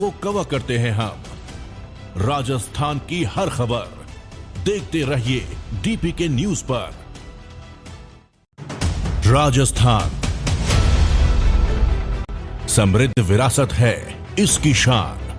को कवर करते हैं हम राजस्थान की हर खबर। देखते रहिए डीपीके न्यूज पर। राजस्थान समृद्ध विरासत है, इसकी शान।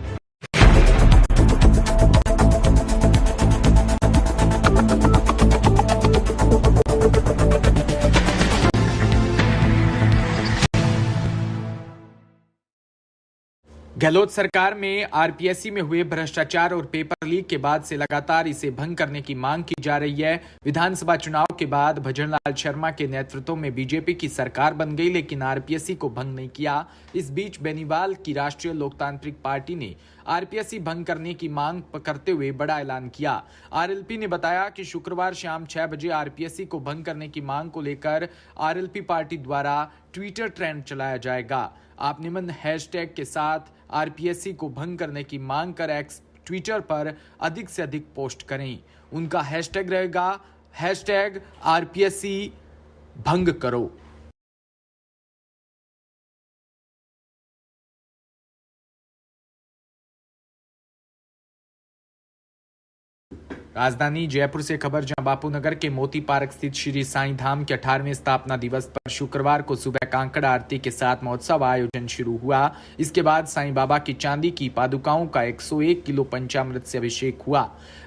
गहलोत सरकार में आरपीएससी में हुए भ्रष्टाचार और पेपर लीक के बाद से लगातार इसे भंग करने की मांग की जा रही है। विधानसभा चुनाव के बाद भजनलाल शर्मा के नेतृत्व में बीजेपी की सरकार बन गई, लेकिन आरपीएससी को भंग नहीं किया। इस बीच बेनीवाल की राष्ट्रीय लोकतांत्रिक पार्टी ने आरपीएससी भंग करने की मांग करते हुए बड़ा ऐलान किया। आरएलपी ने बताया कि शुक्रवार शाम 6 बजे आरपीएससी को भंग करने की मांग को लेकर आरएलपी पार्टी द्वारा ट्विटर ट्रेंड चलाया जाएगा। आप निम्न हैशटैग के साथ आरपीएससी को भंग करने की मांग कर एक्स ट्विटर पर अधिक से अधिक पोस्ट करें। उनका हैशटैग रहेगा #आरपीएससी भंग करो। राजधानी जयपुर से खबर, जहां बापू नगर के मोती पार्क स्थित श्री साईं धाम के 18वें स्थापना दिवस पर शुक्रवार को सुबह कांकड़ आरती के साथ महोत्सव आयोजन शुरू हुआ। इसके बाद साईं बाबा की चांदी की पादुकाओं का 101 किलो पंचामृत से अभिषेक हुआ।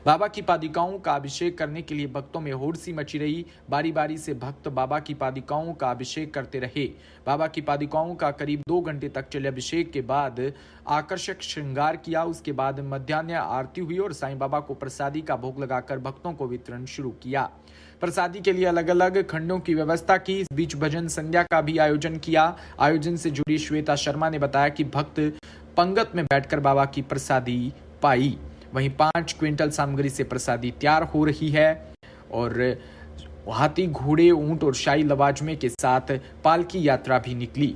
बाबा की पादुकाओं का अभिषेक करने के लिए भक्तों में होड़ सी मची रही। बारी बारी से भक्त बाबा की पादुकाओं का अभिषेक करते रहे। बाबा की पादुकाओं का करीब 2 घंटे तक चले अभिषेक के बाद आकर्षक श्रृंगार किया। उसके बाद मध्याह्न आरती हुई और साईं बाबा को प्रसादी का भोग लगाकर भक्तों को वितरण शुरू किया। प्रसादी के लिए अलग अलग खंडों की व्यवस्था की। इस बीच भजन संध्या का भी आयोजन किया। आयोजन से जुड़ी श्वेता शर्मा ने बताया कि भक्त पंगत में बैठकर बाबा की प्रसादी पाई। वहीं 5 क्विंटल सामग्री से प्रसादी तैयार हो रही है और हाथी, घोड़े, ऊंट और शाही लवाजमे के साथ पालकी यात्रा भी निकली।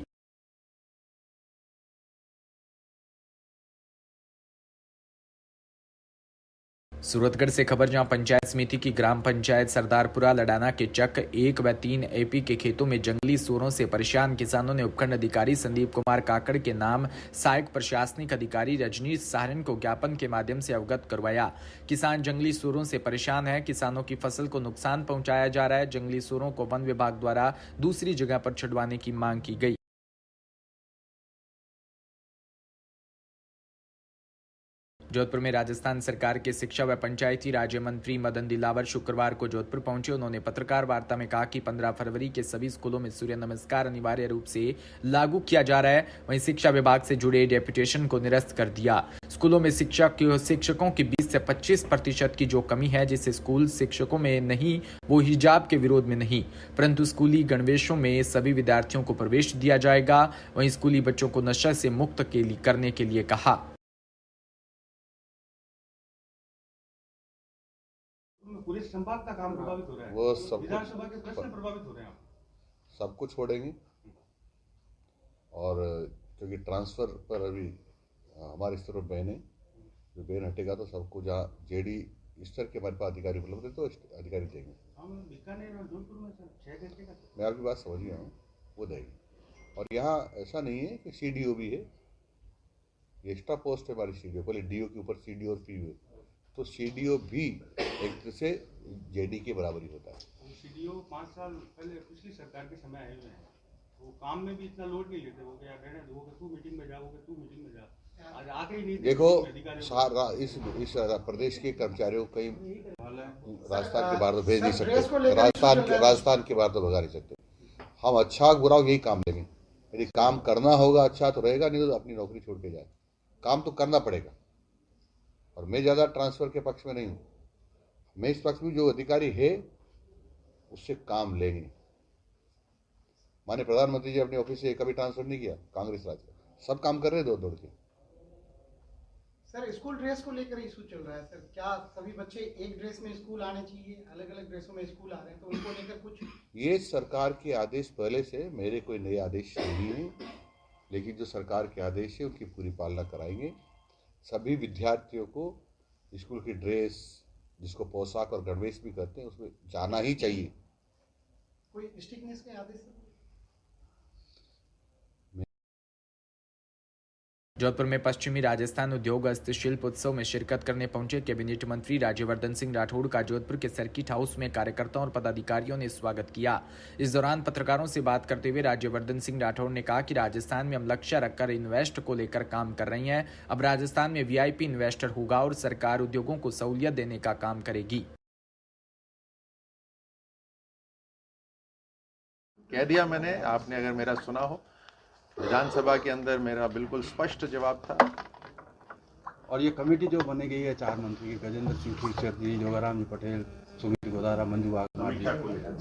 सूरतगढ़ से खबर, जहां पंचायत समिति की ग्राम पंचायत सरदारपुरा लडाना के चक 1 व 3 एपी के खेतों में जंगली सूरों से परेशान किसानों ने उपखंड अधिकारी संदीप कुमार काकड़ के नाम सहायक प्रशासनिक अधिकारी रजनीश सहारन को ज्ञापन के माध्यम से अवगत करवाया। किसान जंगली सूरों से परेशान है। किसानों की फसल को नुकसान पहुंचाया जा रहा है। जंगली सूरों को वन विभाग द्वारा दूसरी जगह पर छुड़वाने की मांग की गई। जोधपुर में राजस्थान सरकार के शिक्षा व पंचायती राज्य मंत्री मदन दिलावर शुक्रवार को जोधपुर पहुंचे। उन्होंने पत्रकार वार्ता में कहा कि 15 फरवरी के सभी स्कूलों में सूर्य नमस्कार अनिवार्य रूप से लागू किया जा रहा है। वहीं शिक्षा विभाग से जुड़े डेपुटेशन को निरस्त कर दिया। स्कूलों में शिक्षकों की 20 से 25% की जो कमी है, जिससे स्कूल शिक्षकों में नहीं, वो हिजाब के विरोध में नहीं, परंतु स्कूली गणवेशों में सभी विद्यार्थियों को प्रवेश दिया जाएगा। वहीं स्कूली बच्चों को नशा से मुक्त करने के लिए कहा। पुलिस संभाग का काम प्रभावित हो रहा है, वो सब विधानसभा के प्रश्न प्रभावित हो रहे हैं। सब कुछ छोड़ेंगे और क्योंकि ट्रांसफर पर अभी हमारे स्तर पर बैन है, जो बैन हटेगा तो सबको जहाँ जेडी स्तर के हमारे पास अधिकारी उपलब्ध है तो अधिकारी देंगे। हम बीकानेर और जोधपुर में 6 घंटे का, मैं आपकी बात समझ गया हूँ, वो देंगे। और यहाँ ऐसा नहीं है कि सीडीओ भी है, ये एक्स्ट्रा पोस्ट है हमारी सीडीओ, पहले डीओ के ऊपर सीडीओ और पीओ, तो सीडीओ भी एक तरह से जेडी के बराबरी होता है। सीडीओ 5 साल पहले पिछली सरकार के समय आए हुए हैं, वो काम में भी इतना लोड नहीं लेते। वो क्या रहने दो, तू मीटिंग में जाओगे, तू मीटिंग में जा, आज आके ही नहीं देखो इस प्रदेश के कर्मचारियों को कहीं राजस्थान के बाहर तो भेज नहीं सकते, राजस्थान के बाहर तो भगा नहीं सकते। हम अच्छा बुरा यही काम लेंगे। यदि काम करना होगा अच्छा तो रहेगा, नहीं तो अपनी नौकरी छोड़ के जाए। काम तो करना पड़ेगा और मैं ज़्यादा ट्रांसफर के पक्ष में नहीं हूँ। मैं इस पक्ष में जो अधिकारी है उससे काम लेंगे। माननीय प्रधानमंत्री जी अपने ऑफिस से कभी ट्रांसफर नहीं किया, कांग्रेस राज का सब काम कर रहे दौड़ दौड़ के। सर, स्कूल ड्रेस को लेकर इशू चल रहा है सर, क्या सभी बच्चे एक ड्रेस में स्कूल आने चाहिए? अलग अलग ड्रेसों में स्कूल आ रहे हैं, तो उनको लेकर कुछ? ये सरकार के आदेश पहले से, मेरे कोई नए आदेश नहीं है, लेकिन जो सरकार के आदेश है उनकी पूरी पालना कराएंगे। सभी विद्यार्थियों को स्कूल की ड्रेस, जिसको पोशाक और गणवेश भी कहते हैं, उसमें जाना ही चाहिए। कोई स्ट्रिक्टनेस के आदेश? जोधपुर में पश्चिमी राजस्थान उद्योग हस्तशिल्प उत्सव में शिरकत करने पहुंचे कैबिनेट मंत्री राज्यवर्धन सिंह राठौड़ का जोधपुर के सर्किट हाउस में कार्यकर्ताओं और पदाधिकारियों ने स्वागत किया। इस दौरान पत्रकारों से बात करते हुए राज्यवर्धन सिंह राठौड़ ने कहा कि राजस्थान में हम लक्ष्य रखकर इन्वेस्ट को लेकर काम कर रही हैं। अब राजस्थान में वीआईपी इन्वेस्टर होगा और सरकार उद्योगों को सहूलियत देने का काम करेगी। कह दिया मैंने, आपने अगर मेरा सुना हो, विधानसभा के अंदर मेरा बिल्कुल स्पष्ट जवाब था। और ये कमेटी जो बनी गई है 4 मंत्री की, गजेंद्र सिंह शेरचंद जी, जोगाराम जी पटेल, सुमित गोदारा, मंजू वाघमार जी,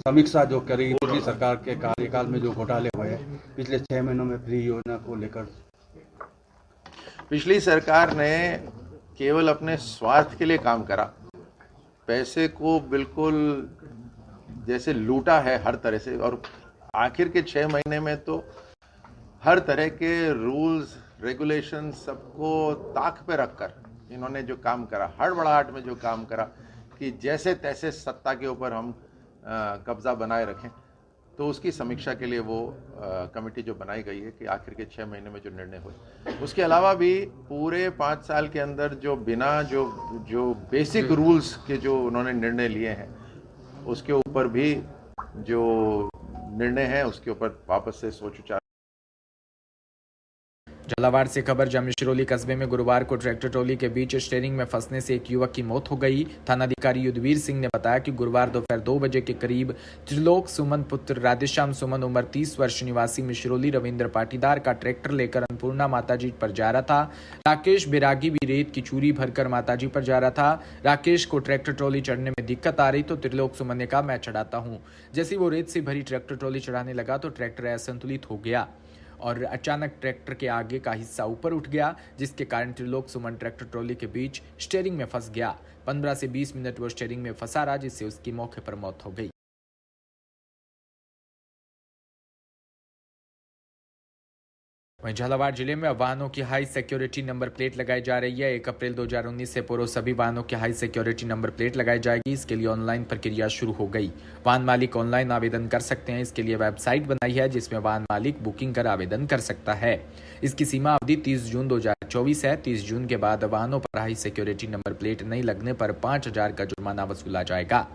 समीक्षा जो करेगी पिछली सरकार के कार्यकाल में जो घोटाले हुए हैं पिछले 6 महीनों में फ्री योजना को लेकर। पिछली सरकार ने केवल अपने स्वार्थ के लिए काम करा, पैसे को बिल्कुल जैसे लूटा है हर तरह से, और आखिर के 6 महीने में तो हर तरह के रूल्स रेगुलेशन सबको ताक पे रखकर इन्होंने जो काम करा, हड़बड़ाहट में जो काम करा कि जैसे तैसे सत्ता के ऊपर हम कब्जा बनाए रखें, तो उसकी समीक्षा के लिए वो कमेटी जो बनाई गई है कि आखिर के 6 महीने में जो निर्णय हुए। उसके अलावा भी पूरे 5 साल के अंदर जो बिना जो बेसिक रूल्स के जो उन्होंने निर्णय लिए हैं, उसके ऊपर भी जो निर्णय है उसके ऊपर वापस से सोच विचार। झालावाड़ से खबर, जामशिरोली कस्बे में गुरुवार को ट्रैक्टर ट्रॉली के बीच स्टीयरिंग में फंसने से एक युवक की मौत हो गई। थानाधिकारी युद्धवीर सिंह ने बताया कि गुरुवार दोपहर 2 बजे के करीब त्रिलोक सुमन पुत्र राधेश्याम सुमन उम्र 30 वर्ष निवासी मिश्रोली रविंद्र पाटीदार का ट्रैक्टर लेकर अन्नपूर्णा माताजी पर जा रहा था। राकेश बैरागी भी रेत की चूरी भरकर माताजी पर जा रहा था। राकेश को ट्रैक्टर ट्रॉली चढ़ने में दिक्कत आ रही तो त्रिलोक सुमन ने कहा, मैं चढ़ाता हूँ। जैसे वो रेत से भरी ट्रैक्टर ट्रॉली चढ़ाने लगा तो ट्रैक्टर असंतुलित हो गया और अचानक ट्रैक्टर के आगे का हिस्सा ऊपर उठ गया, जिसके कारण त्रिलोक सुमन ट्रैक्टर ट्रॉली के बीच स्टीयरिंग में फंस गया। 15 से 20 मिनट वो स्टीयरिंग में फंसा रहा, जिससे उसकी मौके पर मौत हो गई। वहीं झालावाड़ जिले में वाहनों की हाई सिक्योरिटी नंबर प्लेट लगाई जा रही है। 1 अप्रैल 2019 से पूर्व सभी वाहनों की हाई सिक्योरिटी नंबर प्लेट लगाई जाएगी। इसके लिए ऑनलाइन प्रक्रिया शुरू हो गई। वाहन मालिक ऑनलाइन आवेदन कर सकते हैं। इसके लिए वेबसाइट बनाई है जिसमें वाहन मालिक बुकिंग कर आवेदन कर सकता है। इसकी सीमा अवधि 30 जून 2024 है। 30 जून के बाद वाहनों पर हाई सिक्योरिटी नंबर प्लेट नहीं लगने पर 5,000 का जुर्माना वसूला जाएगा।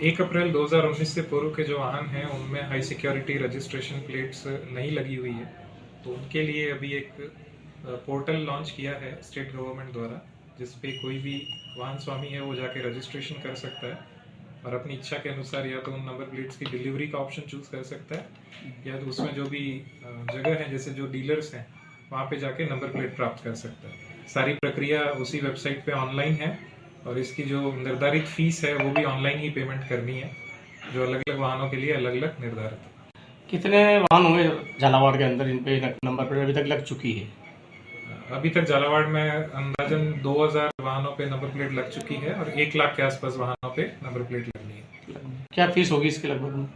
1 अप्रैल 2019 से पूर्व के जो वाहन हैं उनमें हाई सिक्योरिटी रजिस्ट्रेशन प्लेट्स नहीं लगी हुई है, तो उनके लिए अभी एक पोर्टल लॉन्च किया है स्टेट गवर्नमेंट द्वारा, जिस पे कोई भी वाहन स्वामी है वो जाके रजिस्ट्रेशन कर सकता है और अपनी इच्छा के अनुसार या तो उन नंबर प्लेट्स की डिलीवरी का ऑप्शन चूज कर सकता है या तो उसमें जो भी जगह है जैसे जो डीलर्स हैं वहाँ पे जाके नंबर प्लेट प्राप्त कर सकता है। सारी प्रक्रिया उसी वेबसाइट पे ऑनलाइन है और इसकी जो निर्धारित फीस है वो भी ऑनलाइन ही पेमेंट करनी है, जो अलग अलग वाहनों के लिए अलग अलग निर्धारित है। कितने वाहन होंगे झालावाड़ के अंदर इन पे नंबर प्लेट अभी तक लग चुकी है? अभी तक झालावाड़ में अंदाजन 2000 वाहनों पे नंबर प्लेट लग चुकी है और 1 लाख के आसपास वाहनों पे नंबर प्लेट लगनी है। क्या फीस होगी इसकी लगभग?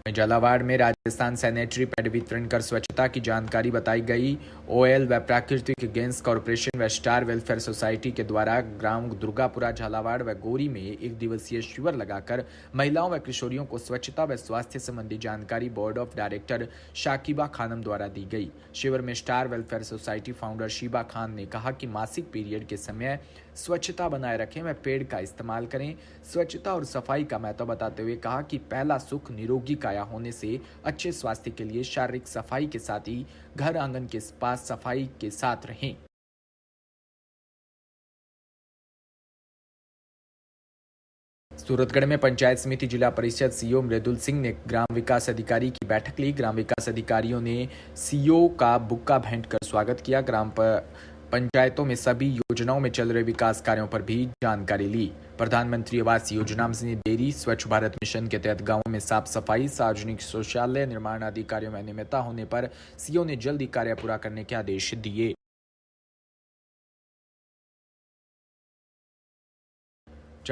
झालावाड़ में राजस्थान सैनिटरी पैड वितरण कर स्वच्छता की जानकारी बताई गई। ओएल व प्राकृतिक गैस कॉरपोरेशन व स्टार वेलफेयर सोसाइटी के द्वारा ग्राम दुर्गापुरा, झालावाड़ व गोरी में 1 दिवसीय शिविर लगाकर महिलाओं व किशोरियों को स्वच्छता व स्वास्थ्य संबंधी जानकारी board of director Shakiba Khanam द्वारा दी गई। शिविर में star welfare society founder Sheeba Khan ने कहा कि मासिक पीरियड के समय स्वच्छता बनाए रखें व पेड़ का इस्तेमाल करें। स्वच्छता और सफाई का महत्व बताते हुए कहा कि पहला सुख निरोगी काया होने से अच्छे स्वास्थ्य के लिए शारीरिक सफाई के साथ ही घर आंगन के पास सफाई के साथ रहें। सूरतगढ़ में पंचायत समिति जिला परिषद सीईओ मृदुल सिंह ने ग्राम विकास अधिकारी की बैठक ली। ग्राम विकास अधिकारियों ने सीईओ का बुक्का भेंट कर स्वागत किया। ग्राम पंचायतों में सभी योजनाओं में चल रहे विकास कार्यों पर भी जानकारी ली। प्रधानमंत्री आवास योजना में देरी, स्वच्छ भारत मिशन के तहत गांवों में साफ सफाई, सार्वजनिक शौचालय निर्माण आदि कार्यों में अनियमितता होने पर सीईओ ने जल्दी कार्य पूरा करने के आदेश दिए।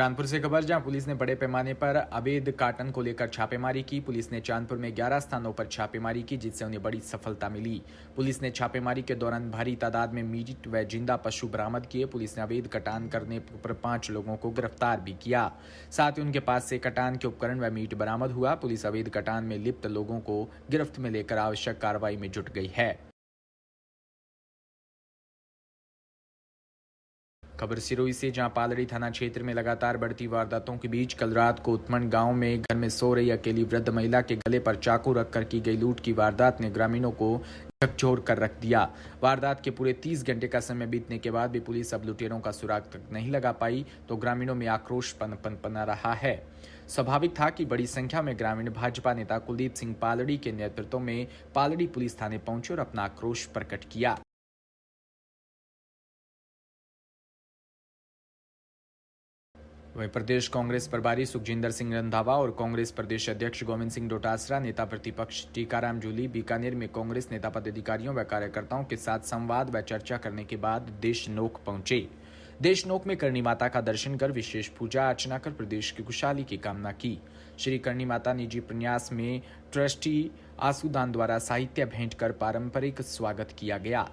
चांदपुर से खबर, जहां पुलिस ने बड़े पैमाने पर अवैध काटन को लेकर छापेमारी की। पुलिस ने चांदपुर में 11 स्थानों पर छापेमारी की, जिससे उन्हें बड़ी सफलता मिली। पुलिस ने छापेमारी के दौरान भारी तादाद में मीट व जिंदा पशु बरामद किए। पुलिस ने अवैध कटान करने पर 5 लोगों को गिरफ्तार भी किया। साथ ही उनके पास से कटान के उपकरण व मीट बरामद हुआ। पुलिस अवैध कटान में लिप्त लोगों को गिरफ्त में लेकर आवश्यक कार्रवाई में जुट गई है। खबर सिरोही से, जहां पालड़ी थाना क्षेत्र में लगातार बढ़ती वारदातों के बीच कल रात को उत्मंड गांव में घर में सो रही अकेली वृद्ध महिला के गले पर चाकू रखकर की गई लूट की वारदात ने ग्रामीणों को झकझोर कर रख दिया। वारदात के पूरे 30 घंटे का समय बीतने के बाद भी पुलिस अब लुटेरों का सुराग तक नहीं लगा पाई, तो ग्रामीणों में आक्रोश पनपना रहा है। स्वाभाविक था कि बड़ी संख्या में ग्रामीण भाजपा नेता कुलदीप सिंह पालड़ी के नेतृत्व में पालड़ी पुलिस थाने पहुंचे और अपना आक्रोश प्रकट किया। वहीं प्रदेश कांग्रेस प्रभारी सुखजिंदर सिंह रंधावा और कांग्रेस प्रदेश अध्यक्ष गोविंद सिंह डोटासरा, नेता प्रतिपक्ष टीकाराम जूली बीकानेर में कांग्रेस नेता पदाधिकारियों व कार्यकर्ताओं के साथ संवाद व चर्चा करने के बाद देशनोक पहुंचे। देशनोक में करणी माता का दर्शन कर विशेष पूजा अर्चना कर प्रदेश की खुशहाली की कामना की। श्री करणी माता निजी प्रन्यास में ट्रस्टी आसूदान द्वारा साहित्य भेंट कर पारंपरिक स्वागत किया गया।